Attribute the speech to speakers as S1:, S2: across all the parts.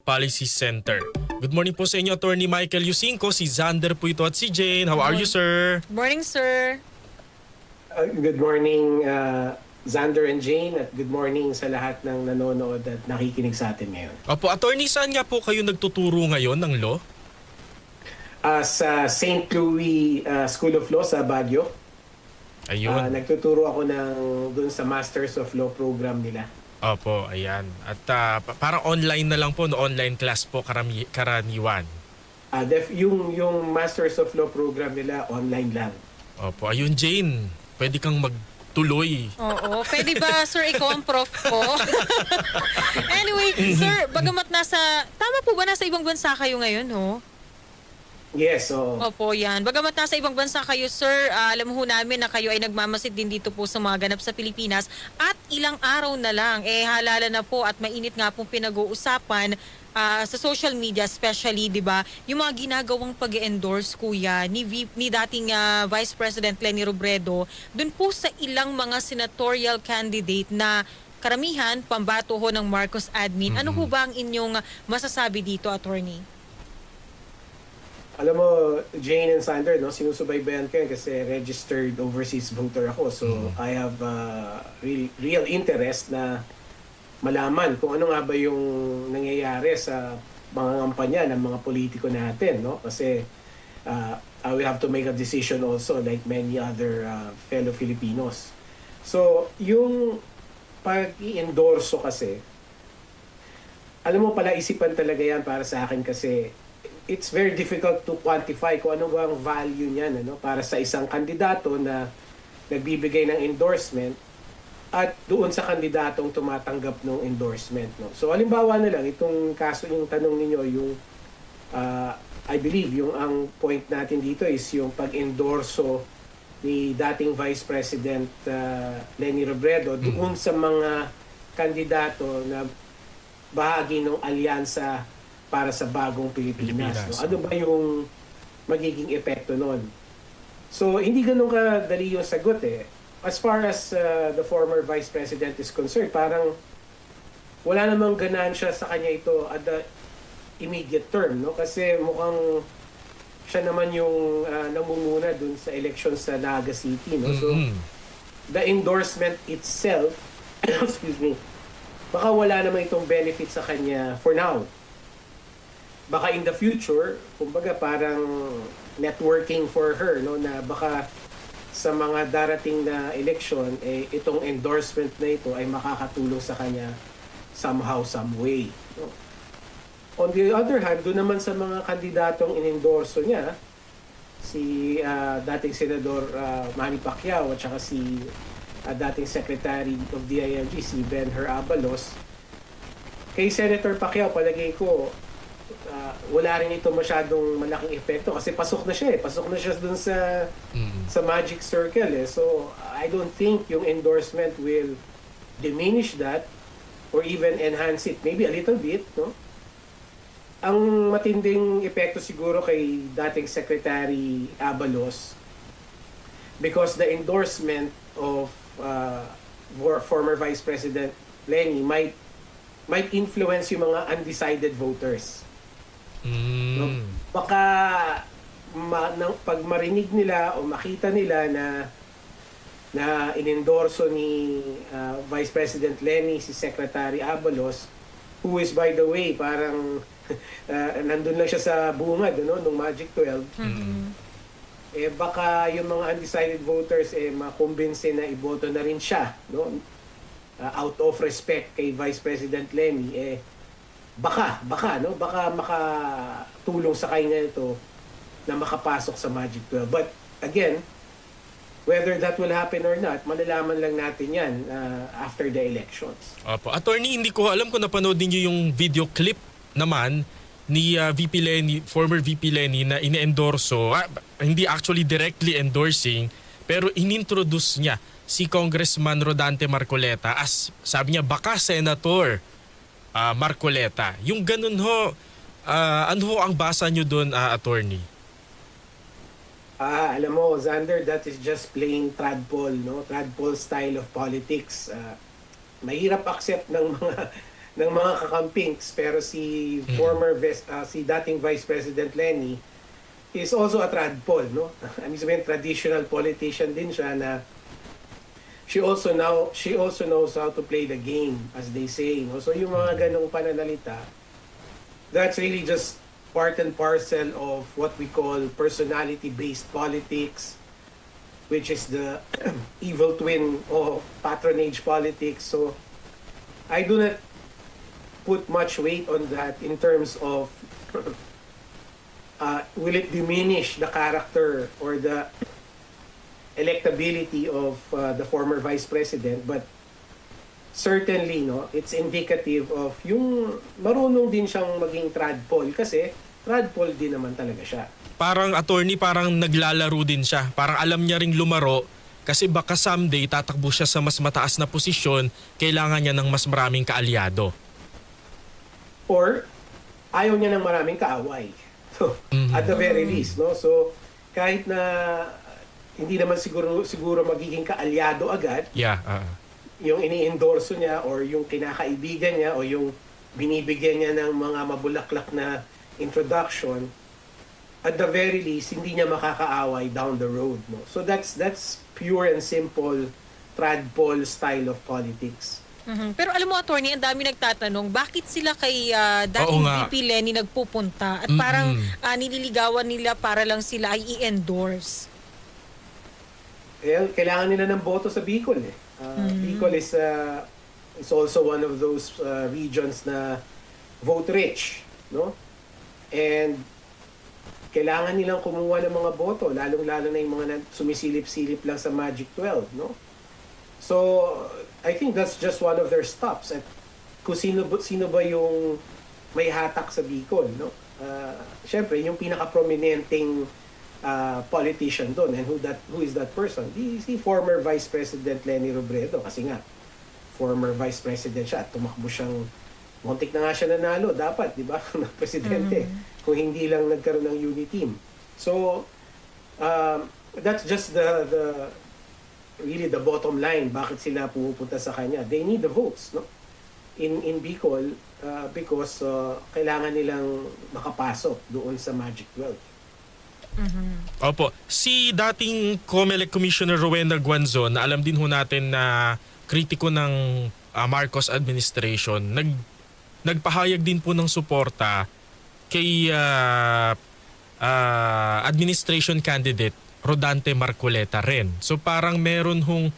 S1: Policy Center. Good morning po sa inyo, Attorney Michael Yusinko. Si Xander po ito at si Jane. How are you, sir?
S2: Good morning, sir.
S3: Good morning, Xander and Jane, at good morning sa lahat ng nanonood at nakikinig sa atin ngayon.
S1: Opo, Attorney, saan nga po kayo nagtuturo ngayon ng law?
S3: Sa St. Louis School of Law sa Baguio.
S1: Ayun.
S3: Nagtuturo ako doon sa Masters of Law program nila.
S1: Opo, ayan. At parang online na lang po, no? Online class po karaniwan.
S3: Yung Masters of Law program nila, online lang.
S1: Opo, ayun, Jane. Pwede kang magtuloy.
S2: Oo. Pwede ba, sir, ikaw ang prof ko? Anyway, sir, bagamat tama po ba nasa ibang bansa kayo ngayon, ho?
S3: Yes, so...
S2: Opo, yan. Bagamat nasa ibang bansa kayo, sir, alam ho namin na kayo ay nagmamasid din dito po sa mga ganap sa Pilipinas. At ilang araw na lang, halala na po at mainit nga pong pinag-uusapan sa social media especially, di ba, yung mga ginagawang pag-endorse, kuya, ni dating Vice President Leni Robredo, dun po sa ilang mga senatorial candidate na karamihan, pambato ho ng Marcos admin. Ano ho ba ang inyong masasabi dito, attorney?
S3: Alam mo, Jane and Sander, no, sinusubaybayan ko yan kasi registered overseas voter ako. So, I have real interest na malaman kung ano nga ba yung nangyayari sa mga kampanya ng mga politiko natin, no? Kasi I will have to make a decision also like many other fellow Filipinos. So, yung pag-i-endorso kasi, alam mo pala, isipan talaga yan para sa akin kasi it's very difficult to quantify kung ano ba ang value niyan, ano, para sa isang kandidato na nagbibigay ng endorsement at doon sa kandidatong tumatanggap ng endorsement, no. So halimbawa na lang itong kaso, yung tanong ninyo, yung I believe yung ang point natin dito is yung pag-endorso ni dating Vice President Leni Robredo doon sa mga kandidato na bahagi ng alyansa para sa bagong Pilipinas. No? Ano ba yung magiging epekto nun? So, hindi ganun kadali yung sagot eh. As far as the former Vice President is concerned, parang wala namang ganansya sa kanya ito at the immediate term. No? Kasi mukhang siya naman yung namumuna dun sa election sa Naga City. No? So, the endorsement itself, excuse me, baka wala naman itong benefit sa kanya for now. Baka in the future, kumbaga parang networking for her, no, na baka sa mga darating na election, itong endorsement na ito ay makakatulong sa kanya somehow, some way. No? On the other hand, doon naman sa mga kandidatong inendorso niya, si dating Senador Manny Pacquiao at saka si dating Secretary of DILG, si Ben-Hur Abalos, kay Senator Pacquiao, palagay ko, wala rin ito masyadong malaking epekto kasi pasok na siya dun sa magic circle eh. So I don't think yung endorsement will diminish that or even enhance it, maybe a little bit, no. Ang matinding epekto siguro kay dating Secretary Abalos, because the endorsement of former Vice President Leni might influence yung mga undecided voters. No? Baka pag marinig nila o makita nila na inendorso ni Vice President Leni si Secretary Abalos, who is by the way parang nandun lang siya sa bungad, no, nung Magic 12. Baka yung mga undecided voters makumbinse na iboto na rin siya, no, out of respect kay Vice President Leni. Baka makatulong sa kanya ito na makapasok sa Magic 12. But again, whether that will happen or not, malalaman lang natin yan after the elections.
S1: Opo. Attorney, hindi ko alam kung napanood niyo yung video clip naman ni VP Leni, former VP Leni, na ini-endorso, hindi actually directly endorsing, pero inintroduce niya si Congressman Rodante Marcoleta as, sabi niya, baka Senator Marcoleta. Yung ganun ho, ano ho ang basa nyo doon, attorney?
S3: Alam mo, Xander, that is just plain tradpol, no? Tradpol style of politics. Mahirap accept ng ng mga kakampings, pero si si dating Vice President Lenny is also a tradpol, no? Ibig sabihin, traditional politician din siya na she also knows how to play the game, as they say, no? So yung mga ganong pananalita, that's really just part and parcel of what we call personality-based politics, which is the evil twin of patronage politics. So I do not put much weight on that in terms of will it diminish the character or the electability of the former vice president, but certainly, no, it's indicative of yung marunong din siyang maging tradpol kasi tradpol din naman talaga siya.
S1: Parang attorney, parang naglalaro din siya. Parang alam niya ring lumaro kasi baka someday tatakbo siya sa mas mataas na posisyon, kailangan niya ng mas maraming kaalyado.
S3: Or ayaw niya ng maraming kaaway. So, at the very least, no? So, kahit na hindi naman siguro magiging kaalyado agad,
S1: Yeah.
S3: yung ini-endorso niya or yung kinakaibigan niya o yung binibigyan niya ng mga mabulaklak na introduction, at the very least, hindi niya makakaaway down the road. No? So that's pure and simple tradpol style of politics.
S2: Pero alam mo, attorney, ang dami nagtatanong, bakit sila kay
S1: Oo
S2: dating
S1: nga.
S2: VP Lenny nagpupunta at parang nililigawan nila para lang sila ay i-endorse?
S3: Kailangan nila ng boto sa Bicol. Bicol is also one of those regions na vote rich, no? And kailangan nilang kumuha ng mga boto, lalong-lalo na yung mga sumisilip-silip lang sa Magic 12, no? So, I think that's just one of their stops. At kung sino ba yung may hatak sa Bicol, no? Siyempre, yung pinaka-prominenteng politician doon, and who is that person? Si former Vice President Lenny Robredo, kasi nga former Vice President siya at tumakbo siyang, muntik na nga siya nanalo dapat, di ba? ng presidente, kung hindi lang nagkaroon ng unity team. So that's just really the bottom line, bakit sila pumupunta sa kanya. They need the votes, no? In Bicol, because kailangan nilang makapasok doon sa Magic 12.
S1: Opo. Si dating COMELEC Commissioner Rowena Guanzon, na alam din ho natin na kritiko ng Marcos administration, nagpahayag din po ng suporta kay administration candidate Rodante Marcoleta rin. So parang meron hong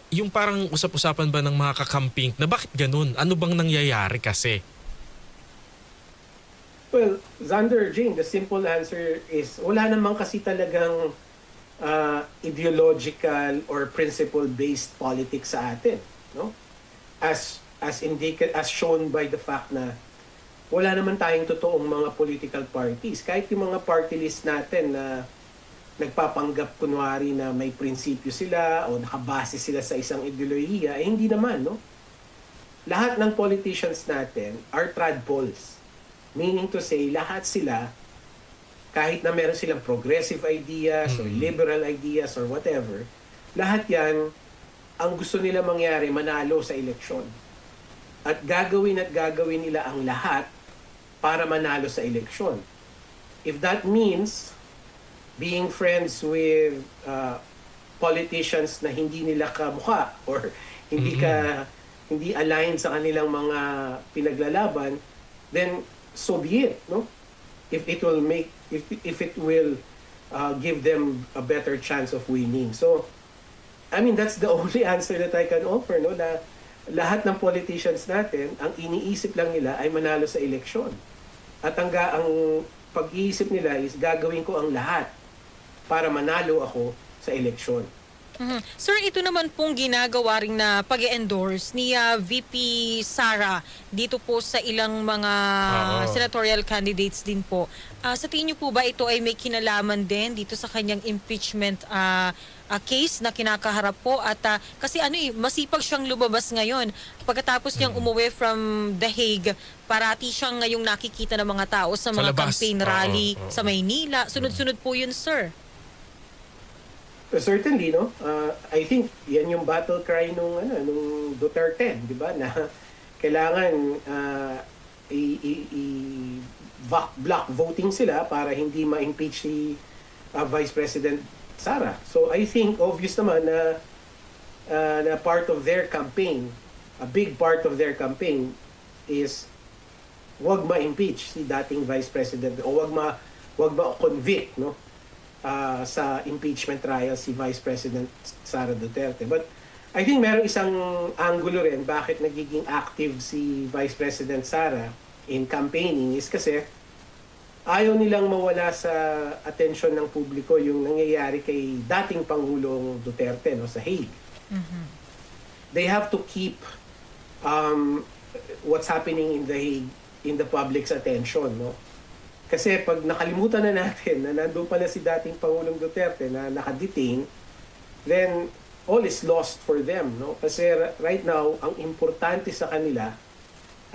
S1: yung parang usap-usapan ba ng mga kakamping na bakit ganun? Ano bang nangyayari kasi?
S3: Well, Xander, Jane, the simple answer is wala namang kasi talagang ideological or principle-based politics sa atin, no? As shown by the fact na wala naman tayong totoong mga political parties. Kahit yung mga party list natin na nagpapanggap kunwari na may prinsipyo sila o nakabase sila sa isang ideolohiya, hindi naman, no? Lahat ng politicians natin are tradpoles. Meaning to say, lahat sila, kahit na meron silang progressive ideas or liberal ideas or whatever, lahat yan, ang gusto nila mangyari, manalo sa eleksyon. At gagawin nila ang lahat para manalo sa eleksyon. If that means being friends with politicians na hindi nila kamukha or hindi aligned sa kanilang mga pinaglalaban, then so be it, no? If it will give them a better chance of winning. So, I mean, that's the only answer that I can offer, no? Na lahat ng politicians natin, ang iniisip lang nila ay manalo sa eleksyon. At ang pag-iisip nila is gagawin ko ang lahat para manalo ako sa eleksyon.
S2: Sir, ito naman pong ginagawa rin na pag-endorse ni VP Sara dito po sa ilang mga senatorial candidates din po. Sa tingin niyo po ba ito ay may kinalaman din dito sa kanyang impeachment case na kinakaharap po? At kasi masipag siyang lumabas ngayon. Pagkatapos niyang umuwi from The Hague, parati siyang ngayong nakikita ng mga tao sa mga
S1: labas.
S2: campaign rally sa Maynila. Sunod-sunod po yun, sir.
S3: Certainly, no? I think yan yung battle cry nung Duterte, di ba? Na kailangan block voting sila para hindi ma-impeach si Vice President Sara. So I think obvious naman na part of their campaign, a big part of their campaign is wag ma-impeach si dating Vice President o wag ma-convict, no, sa impeachment trial si Vice President Sara Duterte. But I think meron isang angulo rin bakit nagiging active si Vice President Sara in campaigning is kasi ayaw nilang mawala sa atensyon ng publiko yung nangyayari kay dating Pangulong Duterte, no, sa Hague. They have to keep what's happening in The Hague in the public's attention, no? Kasi pag nakalimutan na natin na nandun pala si dating Pangulong Duterte na nakadetain, then all is lost for them, no? Kasi right now, ang importante sa kanila,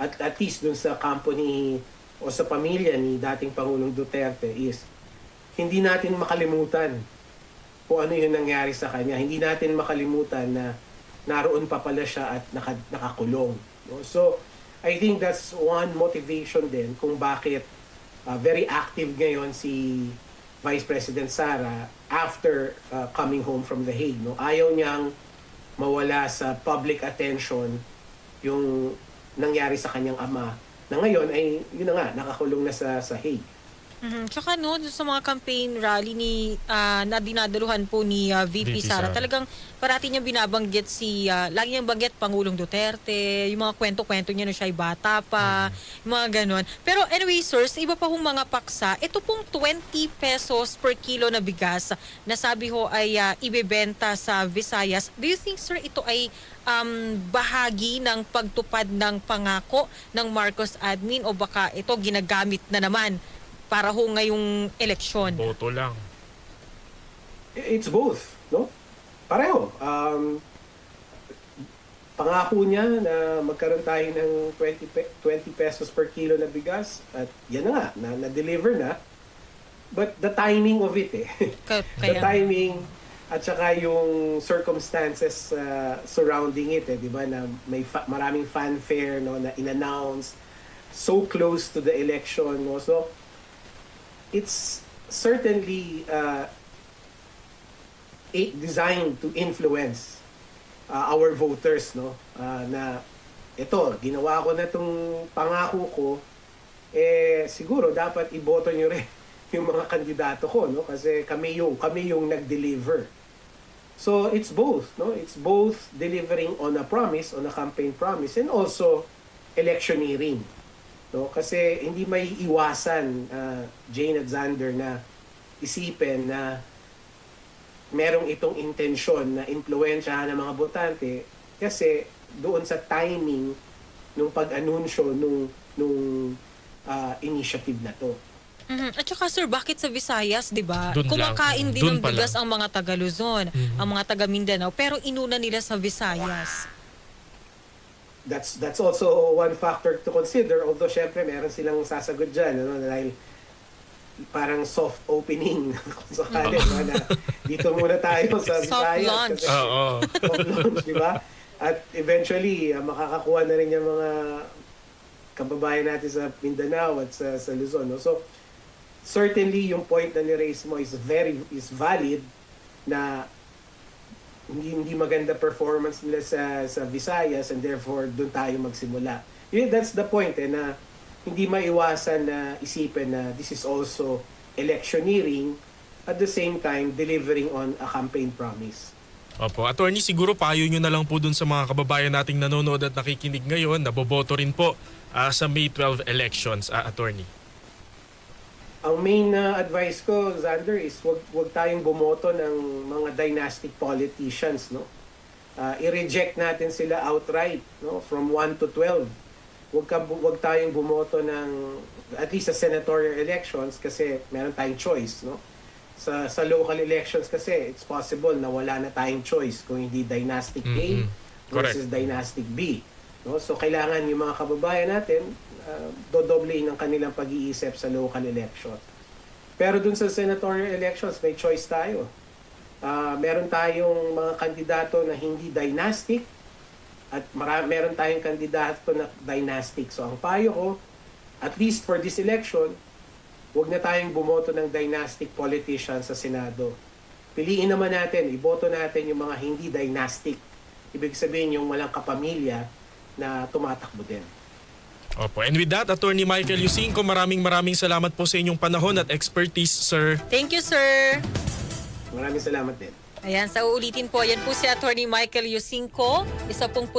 S3: at least dun sa kampo ni o sa pamilya ni dating Pangulong Duterte is hindi natin makalimutan kung ano yung nangyari sa kanya. Hindi natin makalimutan na naroon pa pala siya at nakakulong, no? So, I think that's one motivation din kung bakit very active ngayon si Vice President Sara after coming home from The Hague, no? Ayaw niyang mawala sa public attention yung nangyari sa kanyang ama na ngayon ay yun na nga nakakulong na sa Hague.
S2: Tsaka no, sa mga campaign rally na dinadaluhan po ni VP Sara, talagang parati niya binabanggit lagi niyang banggit Pangulong Duterte, yung mga kwento-kwento niya na siya ay bata pa, yung mga ganon. Pero anyway, sir, sa iba pa hong mga paksa, ito pong 20 pesos per kilo na bigas na sabi ho ay ibebenta sa Visayas. Do you think, sir, ito ay bahagi ng pagtupad ng pangako ng Marcos admin o baka ito ginagamit na naman para ho ngayong eleksyon?
S1: Boto lang.
S3: It's both, no? Pareho. Pangako niya na magkaroon tayo ng 20 pesos per kilo na bigas at yan na nga, na-deliver na. But the timing of it the timing at saka yung circumstances surrounding it, di ba, na may maraming fanfare, no, na in-announce so close to the election, no? So it's certainly designed to influence our voters, no? Na ito, ginawa ko na itong pangako ko, siguro dapat iboto nyo rin yung mga kandidato ko, no? Kasi kami yung nag-deliver. So it's both, no? It's both delivering on a promise, on a campaign promise, and also electioneering. No, kasi hindi may iwasan Jane at Xander na isipin na merong itong intensyon na impluwensyahan ng mga botante kasi doon sa timing nung pag-anunsyo nung initiative na to.
S2: At saka, sir, bakit sa Visayas, di ba?
S1: Dun
S2: Kumakain
S1: lang.
S2: din
S1: Dun
S2: ng
S1: pa
S2: bigas
S1: lang.
S2: ang mga taga Luzon, ang mga taga Mindanao, pero inuna nila sa Visayas.
S3: That's also one factor to consider, although syempre meron silang sasagot dyan, ano, dahil parang soft opening kung sakali, no, na dito muna tayo sa
S2: Soft
S3: Visayas.
S2: launch.
S3: Kasi-
S1: Oo.
S3: Soft launch, di ba? At eventually, makakakuha na rin yung mga kababayan natin sa Mindanao at sa Luzon. No? So, certainly yung point na ni-raise mo is valid na hindi maganda performance nila sa Visayas and therefore doon tayo magsimula. That's the point na hindi maiwasan na isipin na this is also electioneering at the same time delivering on a campaign promise.
S1: Opo. Attorney, siguro payo nyo na lang po dun sa mga kababayan nating nanonood at nakikinig ngayon na boboto rin po sa May 12 elections, attorney.
S3: Ang main advice ko, Xander, is wag tayong bumoto ng mga dynastic politicians, no? I-reject natin sila outright, no? From 1 to 12. Wag tayong bumoto ng at least sa senatorial elections kasi meron tayong choice, no? Sa local elections kasi it's possible na wala na tayong choice kung hindi dynastic A versus dynastic B, no? So kailangan yung mga kababayan natin dodoblein ang kanilang pag-iisip sa local election. Pero dun sa senatorial elections, may choice tayo. Meron tayong mga kandidato na hindi dynastic At meron tayong kandidato na dynastic. So ang payo ko, at least for this election, huwag na tayong bumoto ng dynastic politicians sa Senado. Piliin naman natin, iboto natin yung mga hindi dynastic. Ibig sabihin yung walang kapamilya na tumatakbo din.
S1: Opo. And with that, Attorney Michael Yusinko, maraming salamat po sa inyong panahon at expertise, sir.
S2: Thank you, sir.
S3: Maraming salamat din.
S2: Ayan, sa uulitin po, yan po si Attorney Michael Yusinko, isa pong